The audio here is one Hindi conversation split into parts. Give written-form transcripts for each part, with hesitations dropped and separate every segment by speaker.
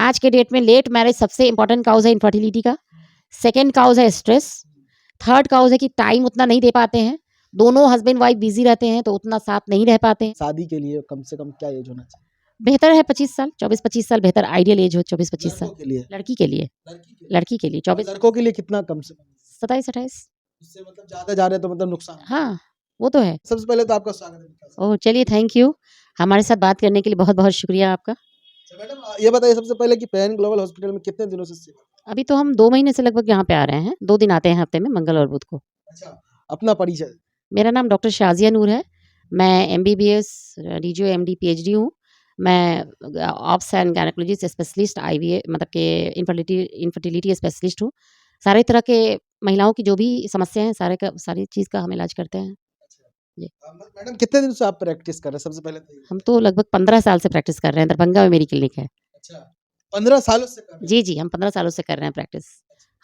Speaker 1: आज के डेट में लेट मैरिज सबसे इंपॉर्टेंट काउज है इनफर्टिलिटी का। सेकेंड काउज है स्ट्रेस। थर्ड काउज है कि टाइम उतना नहीं दे पाते हैं, दोनों हस्बैंड वाइफ बिजी रहते हैं तो उतना साथ नहीं रह पाते हैं।
Speaker 2: शादी के लिए कम से कम क्या एज होना चाहिए?
Speaker 1: बेहतर है 25 साल, 24-25 साल बेहतर आइडियल एज हो, 24-25 साल।
Speaker 2: लड़कों के लिए?
Speaker 1: लड़की के लिए,
Speaker 2: लड़की के लिए?
Speaker 1: लड़की के लिए
Speaker 2: और
Speaker 1: 24,
Speaker 2: लड़कों के लिए कितना कम से कम?
Speaker 1: 27-28।
Speaker 2: इससे मतलब ज्यादा जा रहे हैं तो मतलब नुकसान है।
Speaker 1: हाँ, वो तो है।
Speaker 2: सबसे पहले तो आपका स्वागत है।
Speaker 1: ओह! चलिए थैंक यू। हमारे साथ बात करने के लिए बहुत-बहुत शुक्रिया आपका।
Speaker 2: अच्छा मैडम, ये बताइए सबसे पहले कि पेन ग्लोबल हॉस्पिटल में कितने दिनों से सेवा?
Speaker 1: अभी तो हम 2 महीने से लगभग यहाँ पे आ रहे हैं, 2 दिन आते हैं हफ्ते में, मंगल और बुध को।
Speaker 2: अच्छा, अपना परिचय?
Speaker 1: मेरा नाम डॉक्टर शाज़िया नूर है। मैं एमबीबीएस, डीजीओ, एमडी, पीएचडी हूँ। मैं ऑब्स एंड गायनेकोलॉजिस्ट स्पेशलिस्ट, आईवीए मतलब के इनफर्टिलिटी स्पेशलिस्ट हूँ। सारे तरह के महिलाओं की जो भी समस्या है, सारी चीज़ का हम इलाज करते हैं। जी।
Speaker 2: मैडम कितने दिन से आप प्रैक्टिस कर रहे हैं सबसे पहले तो ये
Speaker 1: हम तो लगभग 15 साल से प्रैक्टिस कर रहे हैं, दरभंगा में मेरी क्लिनिक है।
Speaker 2: अच्छा, 15 सालों से कर रहे हैं?
Speaker 1: जी, हम 15 सालों से कर रहे हैं प्रैक्टिस।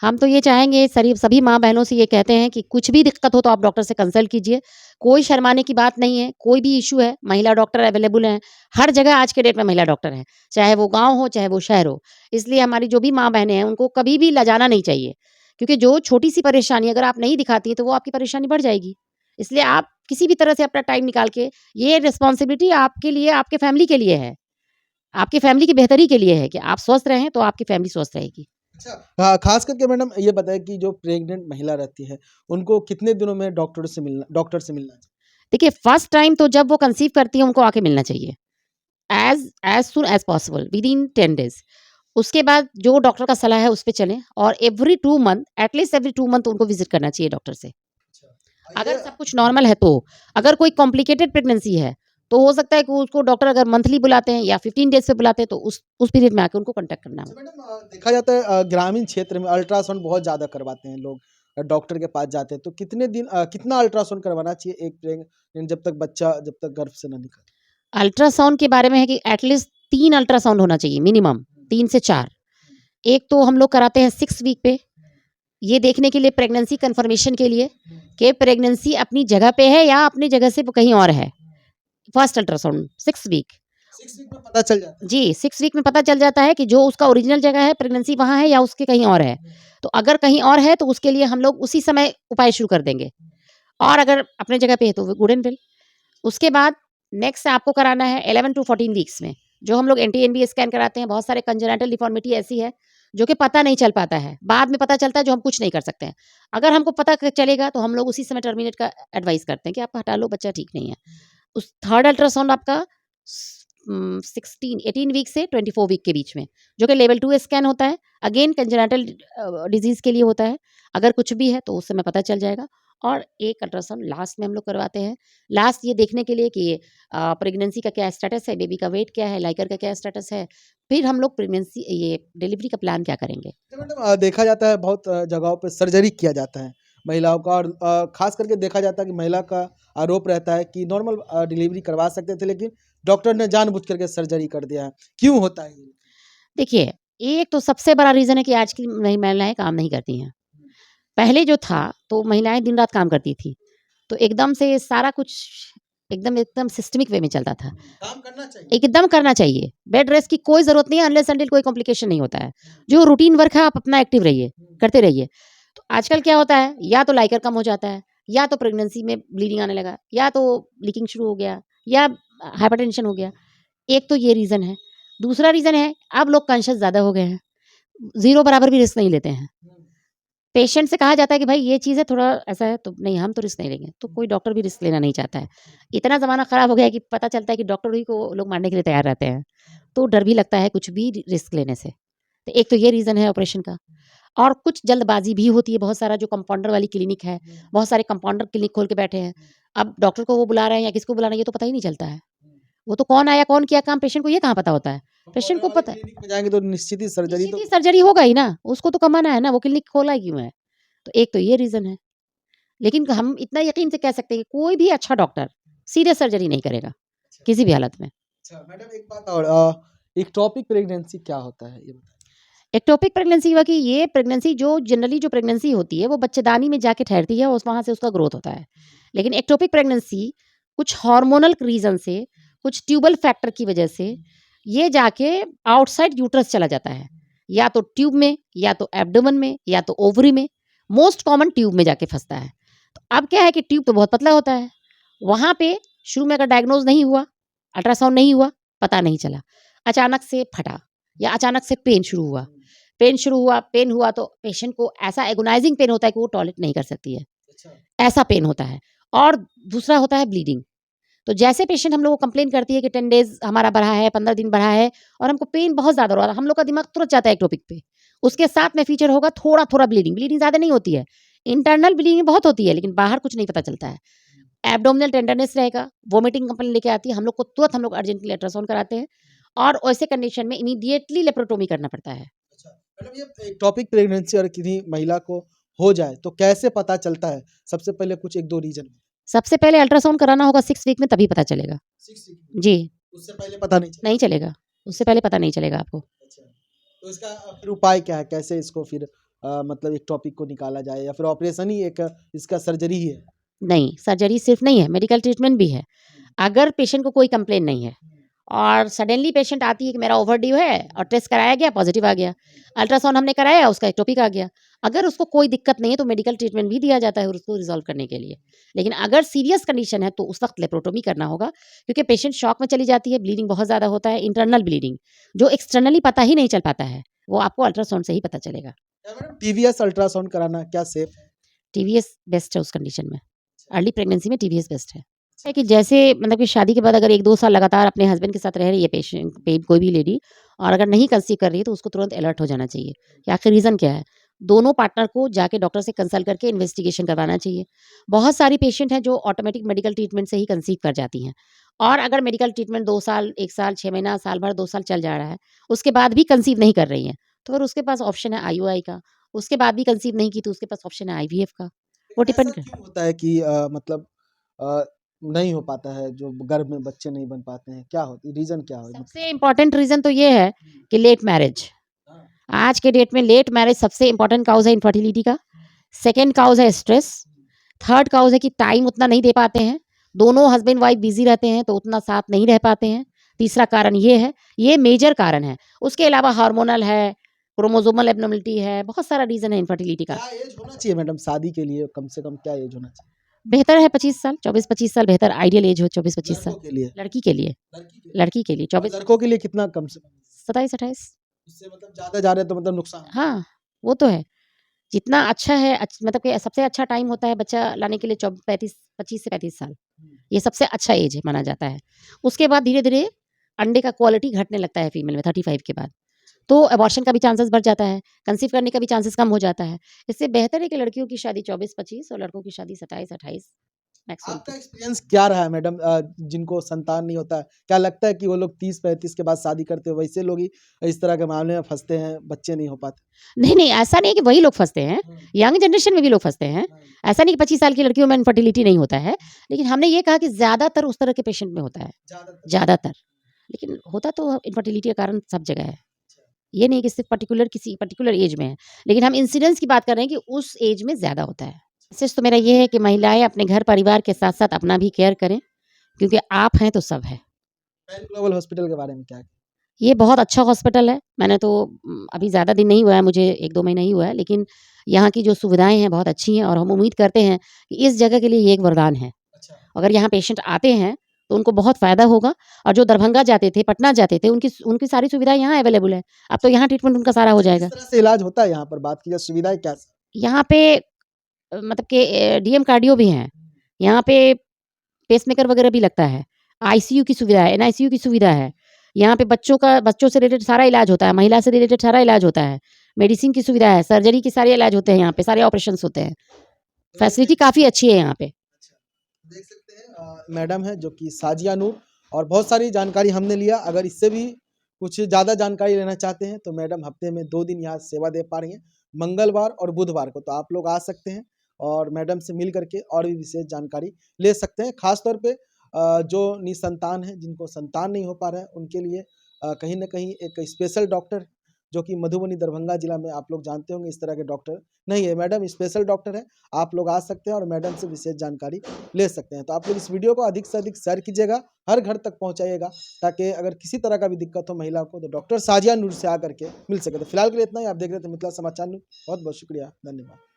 Speaker 1: हम तो ये चाहेंगे सभी माँ-बहनों से ये कहते हैं कि कुछ भी दिक्कत हो तो आप डॉक्टर से कंसल्ट कीजिए। कोई शर्माने की बात नहीं है, कोई भी इश्यू है, महिला डॉक्टर अवेलेबल हैं। हर जगह आज के डेट में महिला डॉक्टर हैं, चाहे वो गाँव हो, चाहे वो शहर हो। इसलिए हमारी जो भी माँ-बहनें हैं, उनको कभी भी लजाना नहीं चाहिए, क्योंकि जो छोटी-सी परेशानी अगर आप नहीं दिखाती हैं, तो वो आपकी परेशानी बढ़ जाएगी। इसलिए आप किसी भी तरह से अपना टाइम निकाल के, ये रिस्पॉन्सिबिलिटी आपके लिए, आपके फैमिली के लिए है। आपकी फैमिली की बेहतरी के लिए है कि आप स्वस्थ रहें, तो आपकी फैमिली स्वस्थ रहेगी।
Speaker 2: अच्छा, हाँ, खास करके मैडम ये बताएं कि जो प्रेग्नेंट महिला रहती है उनको कितने दिनों में डॉक्टर से मिलना चाहिए?
Speaker 1: देखिए, फर्स्ट टाइम तो जब वो कंसीव करती हैं, उनको आके मिलना चाहिए। As soon as possible within 10 days. उसके बाद जो डॉक्टर का सलाह है, उस पे चलें और every 2 month, at least every 2 month उनको विज़िट करना चाहिए डॉक्टर से।
Speaker 2: अच्छा,
Speaker 1: अगर सब कुछ नॉर्मल है तो। अगर कोई कॉम्प्लिकेटेड प्रेगनेंसी है, तो हो सकता है कि उसको डॉक्टर अगर मंथली बुलाते हैं या 15 डेज़ पे बुलाते हैं, तो उस पीरियड में आके उनको कॉन्टैक्ट करना है।
Speaker 2: अच्छा मैडम, देखा जाता है ग्रामीण क्षेत्र में अल्ट्रासाउंड बहुत ज़्यादा करवाते हैं लोग, डॉक्टर के पास जाते हैं तो कितना अल्ट्रासाउंड करवाना चाहिए एक प्रेग्नेंट जब तक गर्भ से ना निकले?
Speaker 1: अल्ट्रासाउंड के बारे में है कि एटलीस्ट 3 अल्ट्रासाउंड होना चाहिए मिनिमम, 3 से 4। एक तो हम लोग कराते हैं 6 वीक पे, ये देखने के लिए प्रेगनेंसी कन्फर्मेशन के लिए कि प्रेगनेंसी अपनी जगह पे है या अपनी जगह से कहीं और है। First ultrasound 6 week.
Speaker 2: 6 वीक में पता चल जाता है?
Speaker 1: जी, 6 वीक में पता चल जाता है कि जो उसका ओरिजिनल जगह है, प्रेगनेंसी वहाँ है या उसके कहीं और है। तो अगर कहीं और है, तो उसके लिए हम लोग उसी समय उपाय शुरू कर देंगे और अगर अपने जगह पे है, तो गुड एंड वेल। उसके बाद नेक्स्ट आपको कराना है 11 टू 14 वीक्स में, जो हम लोग एनटी-एनबी स्कैन कराते हैं। बहुत सारे कंजेनिटल डिफॉर्मिटी ऐसी है, जो कि पता नहीं चल पाता है। बाद में पता चलता है, जो हम कुछ नहीं कर सकते हैं। अगर हमको पता चलेगा, तो हम लोग उसी समय टर्मिनेट का एडवाइस करते हैं कि आप हटा लो, बच्चा ठीक नहीं है। उस थर्ड अल्ट्रासाउंड आपका 18 वीक से 24 वीक के बीच में, जो कि लेवल 2 स्कैन होता है। अगेन कंजेनिटल डिजीज़ के लिए होता है। अगर कुछ भी है, तो उस समय पता चल जाएगा। और एक अल्ट्रासाउंड लास्ट में हम लोग करवाते हैं। लास्ट ये देखने के लिए कि प्रेगनेंसी का क्या स्टेटस है, बेबी का वेट क्या है, लाइकर का क्या स्टेटस है। फिर हम लोग ये डिलीवरी का प्लान क्या करेंगे।
Speaker 2: तो मैडम देखा जाता है बहुत जगहों पे सर्जरी किया जाता है महिलाओं का, और खास करके देखा जाता है कि महिला का आरोप रहता है कि नॉर्मल डिलीवरी करवा सकते थे लेकिन डॉक्टर ने जानबूझ करके सर्जरी कर दिया है। क्यों होता है ये?
Speaker 1: देखिए, एक तो सबसे बड़ा रीज़न है कि आज की नई महिलाएँ काम नहीं करती हैं। पहले जो था, तो महिलाएँ दिन-रात काम करती थीं। तो एकदम से सारा कुछ एकदम एकदम सिस्टमिक वे में चलता था।
Speaker 2: काम करना चाहिए।
Speaker 1: एकदम करना चाहिए। बेड रेस्ट की कोई ज़रूरत नहीं है अनलेस अनटिल कोई कॉम्प्लिकेशन नहीं होता है। जो रूटीन वर्क है आप अपना एक्टिव रहिए, करते रहिए। तो आजकल क्या होता है, या तो लाइकर कम हो जाता है, या तो प्रेगनेंसी में ब्लीडिंग आने लगा, या तो लीकिंग शुरू हो गया, या हाइपरटेंशन हो गया। एक तो ये रीज़न है। दूसरा रीज़न है, अब लोग कॉन्शियस ज़्यादा हो गए हैं। ज़ीरो बराबर भी रिस्क नहीं लेते हैं। पेशेंट से कहा जाता है कि भाई ये चीज़ है, थोड़ा ऐसा है, तो नहीं हम तो रिस्क नहीं लेंगे। तो कोई डॉक्टर भी रिस्क लेना नहीं चाहता है। इतना ज़माना ख़राब हो गया है कि पता चलता है कि डॉक्टर ही को लोग मारने के लिए तैयार रहते हैं। तो डर भी लगता है कुछ भी रिस्क लेने से। तो एक तो ये रीज़न है ऑपरेशन का। और कुछ जल्दबाज़ी भी होती है, बहुत सारा जो कंपाउंडर वाली क्लिनिक है, बहुत सारे कंपाउंडर क्लिनिक खोल के बैठे हैं। अब डॉक्टर को वो बुला रहे हैं या किसको बुला रहे हैं, ये तो पता ही नहीं चलता है। वो तो कौन आया, कौन किया काम, पेशेंट को ये कहाँ पता होता है। पेशेंट को पता है,
Speaker 2: क्लिनिक में जाएंगे तो निश्चित ही सर्जरी
Speaker 1: निश्चित
Speaker 2: तो
Speaker 1: ही सर्जरी होगा ही ना, उसको तो कमाना है ना, वो क्लिनिक खोला ही क्यों है। तो एक तो ये रीज़न है। लेकिन हम इतना यकीन से कह सकते हैं कि कोई भी अच्छा डॉक्टर सीरियस सर्जरी नहीं करेगा, किसी भी हालत में।
Speaker 2: अच्छा मैडम, एक बात और इक्टोपिक प्रेगनेंसी क्या होता है ये बताइए?
Speaker 1: एक्टोपिक प्रेगनेंसी हुआ कि ये प्रेगनेंसी जो जनरली जो प्रेगनेंसी होती है, वो बच्चेदानी में जाके ठहरती है और वहाँ से उसका ग्रोथ होता है। लेकिन एक्टोपिक प्रेगनेंसी कुछ हार्मोनल रीज़न से, कुछ ट्यूबल फैक्टर की वजह से ये जाके आउटसाइड यूट्रस चला जाता है, या तो ट्यूब में, या तो एब्डोमेन में, या तो ओवरी में। मोस्ट कॉमन ट्यूब में जाके फँसता है। तो अब क्या है कि ट्यूब तो बहुत पतला होता है, वहाँ पे शुरू में अगर डायग्नोज़ नहीं हुआ, अल्ट्रासाउंड नहीं हुआ, पता नहीं चला, अचानक से फटा या अचानक से पेन शुरू हुआ। पेन हुआ तो पेशेंट को ऐसा एगोनाइज़िंग पेन होता है कि वो टॉयलेट नहीं कर सकती है, ऐसा पेन होता है। और दूसरा होता है ब्लीडिंग। तो जैसे पेशेंट हम लोग को कंप्लेन करती है कि 10 डेज़ हमारा बढ़ा है, 15 दिन बढ़ा है और हमको पेन बहुत ज़्यादा हो रहा है, हम लोग का दिमाग तुरंत जाता है एक्टोपिक पे। उसके साथ में फीचर होगा थोड़ा-थोड़ा ब्लीडिंग, ब्लीडिंग ज़्यादा नहीं होती है। इंटरनल ब्लीडिंग बहुत होती है, लेकिन बाहर कुछ नहीं पता चलता है। एब्डोमिनल टेंडरनेस रहेगा, वोमिटिंग कंप्लेन लेके आती है, हम लोग अर्जेंटली अल्ट्रासाउंड कराते हैं और वैसे कंडीशन में इमीडिएटली लेप्रोटोमी करना पड़ता है।
Speaker 2: अच्छा, मैडम ये एक्टोपिक प्रेगनेंसी और किसी महिला को हो जाए तो कैसे पता चलता है? सबसे पहले कुछ 1-2 रीज़न।
Speaker 1: सबसे पहले अल्ट्रासाउंड कराना होगा 6 वीक में, तभी पता चलेगा।
Speaker 2: 6 वीक में,
Speaker 1: जी,
Speaker 2: उससे पहले पता नहीं चलेगा?
Speaker 1: नहीं चलेगा, उससे पहले पता नहीं चलेगा आपको।
Speaker 2: अच्छा, तो इसका फिर उपाय क्या है? कैसे इसको फिर मतलब एक्टोपिक को निकाला जाए या फिर ऑपरेशन ही एक इसका सर्जरी ही है?
Speaker 1: नहीं, सर्जरी सिर्फ नहीं है, मेडिकल ट्रीटमेंट भी है। अगर पेशेंट को कोई कंप्लेन नहीं है और सडनली पेशेंट आती है कि मेरा ओवरड्यू है और टेस्ट कराया गया, पॉजिटिव आ गया। अल्ट्रासाउंड हमने कराया, उसका एक्टोपिक आ गया। अगर उसको कोई दिक्कत नहीं है तो मेडिकल ट्रीटमेंट भी दिया जाता है उसको रिज़ॉल्व करने के लिए। लेकिन अगर सीरियस कंडीशन है तो उस वक़्त लेप्रोटोमी करना होगा, क्योंकि पेशेंट शॉक में चली जाती है, ब्लीडिंग बहुत ज़्यादा होता है, इंटरनल ब्लीडिंग, जो एक्सटर्नली पता ही नहीं चल पाता है, वो आपको अल्ट्रासाउंड से ही पता चलेगा।
Speaker 2: क्या मैडम टीवीएस अल्ट्रासाउंड कराना क्या सेफ है?
Speaker 1: टीवीएस बेस्ट है उस कंडीशन में। अर्ली प्रेगनेंसी में टीवीएस बेस्ट है कि जैसे मतलब कि शादी के बाद अगर 1-2 साल लगातार अपने हस्बैंड के साथ रह रही है पेशेंट पे कोई भी लेडी और अगर नहीं कंसीव कर रही है तो उसको तुरंत अलर्ट हो जाना चाहिए कि आखिर रीज़न क्या है। दोनों पार्टनर को जाके डॉक्टर से कंसल्ट करके इन्वेस्टिगेशन करवाना चाहिए। बहुत सारी पेशेंट हैं जो ऑटोमेटिक मेडिकल ट्रीटमेंट से ही कंसीव कर जाती हैं और अगर मेडिकल ट्रीटमेंट 2 साल, 1 साल, 6 महीना, साल भर, 2 साल चल जा रहा है, उसके बाद भी कंसीव नहीं कर रही हैं, तो फिर उसके पास ऑप्शन है आईयूआई का। उसके बाद भी कंसीव नहीं की तो उसके पास ऑप्शन है आईवीएफ का। वो
Speaker 2: लेकिन ऐसा
Speaker 1: डिपेंड कर
Speaker 2: क्यों होता है कि मतलब अ, नहीं हो पाता है जो गर्भ में बच्चे नहीं बन पाते हैं? क्या हो रीज़न क्या हो मतलब?
Speaker 1: सबसे इम्पोर्टेंट रीज़न तो ये है कि लेट मैरिज।
Speaker 2: हाँ,
Speaker 1: आज के डेट में लेट मैरिज सबसे इम्पोर्टेंट काउज़ है इन्फर्टिलिटी का। सेकंड काउज़ है स्ट्रेस। थर्ड काउज़ है कि टाइम उतना नहीं दे पाते हैं। दोनों हस्बैंड वाइफ बिज़ी रहते हैं तो उतना साथ नहीं रह पाते हैं। तीसरा कारण ये है, ये मेजर कारण है। उसके अलावा हार्मोनल है, क्रोमोसोमल एब्नॉर्मलिटी है, बहुत सारा रीज़न है इन्फर्टिलिटी का।
Speaker 2: क्या एज होना चाहिए मैडम शादी के लिए कम से कम क्या एज होना चाहिए?
Speaker 1: बेहतर है 25 साल, 24-25 साल बेहतर आइडियल एज हो 24-25 साल।
Speaker 2: लड़कों के लिए?
Speaker 1: लड़की के लिए,
Speaker 2: लड़की के लिए?
Speaker 1: लड़की के लिए
Speaker 2: और
Speaker 1: 24
Speaker 2: लड़कों के लिए कितना कम से कम?
Speaker 1: 27-28।
Speaker 2: इससे मतलब ज़्यादा जा रहे हैं तो मतलब नुकसान है।
Speaker 1: हाँ, वो तो है। जितना अच्छा है मतलब कि सबसे अच्छा टाइम होता है बच्चा लाने के लिए 35 25 से 35 साल।
Speaker 2: हुँ।
Speaker 1: ये सबसे अच्छा एज है माना जाता है। उसके बाद धीरे-धीरे अंडे का क्वालिटी घटने लगता है फीमेल में 35 के बाद। तो अबॉर्शन का भी चांसेस बढ़ जाता है, कंसीव करने का भी चांसेस कम हो जाता है। इससे बेहतर है कि लड़कियों की शादी 24-25 और लड़कों की शादी 27-28 मैक्सिमम
Speaker 2: आपका
Speaker 1: 30।
Speaker 2: एक्सपीरियंस क्या रहा है मैडम जिनको संतान नहीं होता है? क्या लगता है कि वो लोग 30-35 के बाद शादी करते हैं वैसे लोग ही इस तरह के मामले में फँसते हैं, बच्चे नहीं हो पाते?
Speaker 1: नहीं, नहीं, ऐसा नहीं है कि वही लोग फँसते हैं।
Speaker 2: हुँ,
Speaker 1: यंग जनरेशन में भी लोग फँसते हैं।
Speaker 2: हाँ,
Speaker 1: ऐसा नहीं कि 25 साल की लड़कियों में इन्फर्टिलिटी नहीं होता है। लेकिन हमने ये कहा कि ज़्यादातर उस तरह के पेशेंट में होता है,
Speaker 2: ज़्यादातर।
Speaker 1: ज़्यादातर। लेकिन होता तो इन्फर्टिलिटी का कारण सब जगह है। ये नहीं कि सिर्फ़ पर्टिकुलर किसी पर्टिकुलर ऐज में है। लेकिन हम इंसिडेंस की बात कर रहे हैं कि उस ऐज में ज़्यादा होता है। मैसेज तो मेरा ये है कि महिलाएँ अपने घर परिवार के साथ-साथ अपना भी केयर करें, क्योंकि आप हैं तो सब है।
Speaker 2: पेन ग्लोबल हॉस्पिटल के बारे में क्या?
Speaker 1: ये बहुत अच्छा हॉस्पिटल है। मैंने तो अभी ज़्यादा दिन नहीं हुआ है, मुझे 1-2 महीना ही हुआ है, लेकिन यहाँ की जो सुविधाएँ हैं बहुत अच्छी हैं और हम उम्मीद करते हैं कि इस जगह के लिए ये एक वरदान है।
Speaker 2: अच्छा।
Speaker 1: अगर यहाँ पेशेंट आते हैं, तो उनको बहुत फ़ायदा होगा और जो दरभंगा जाते थे, पटना जाते थे, उनकी उनकी सारी सुविधाएँ यहाँ अवेलेबल है। अब तो यहाँ ट्रीटमेंट उनका सारा हो
Speaker 2: अच्छा, किस
Speaker 1: जाएगा।
Speaker 2: तरह से इलाज होता है यहाँ पर बात की जाए सुविधाएँ क्या?
Speaker 1: यहाँ पे मतलब कि डीएम कार्डियो भी हैं। यहाँ पे पेसमेकर वगैरह भी लगता है। आईसीयू की सुविधा है, एनआईसीयू की सुविधा है। यहाँ पे बच्चों से रिलेटेड सारा इलाज होता है, महिला से रिलेटेड सारा इलाज होता है। मेडिसिन की सुविधा है, सर्जरी के सारे इलाज होते हैं यहाँ पे, सारे ऑपरेशंस होते हैं।
Speaker 2: तो जैसे
Speaker 1: फैसिलिटी काफ़ी अच्छी है यहाँ पे।
Speaker 2: अच्छा, देख सकते हैं मैडम है जो कि साजिया नूर और बहुत सारी जानकारी हमने लिया। अगर इससे भी कुछ ज़्यादा जानकारी लेना चाहते हैं तो मैडम हफ्ते में 2 दिन यहाँ सेवा दे पा रही हैं, मंगलवार और बुधवार को। तो आप लोग आ सकते हैं और मैडम से मिल कर के और भी विशेष जानकारी ले सकते हैं। ख़ास तौर पे जो निसंतान हैं, जिनको संतान नहीं हो पा रहा है, उनके लिए कहीं न कहीं एक स्पेशल डॉक्टर जो कि मधुबनी दरभंगा जिला में आप लोग जानते होंगे इस तरह के डॉक्टर नहीं है। मैडम स्पेशल डॉक्टर है, आप लोग आ सकते हैं और मैडम से विशेष जानकारी ले सकते हैं। तो आप लोग इस वीडियो को अधिक से अधिक शेयर कीजिएगा, हर घर तक पहुँचाइएगा, ताकि अगर किसी तरह का भी दिक्कत हो महिला को तो डॉक्टर साजिया नूर से आकर के मिल सके। तो फिलहाल के लिए इतना ही। आप देख रहे थे मिथिला समाचार न्यूज़। बहुत बहुत शुक्रिया, धन्यवाद।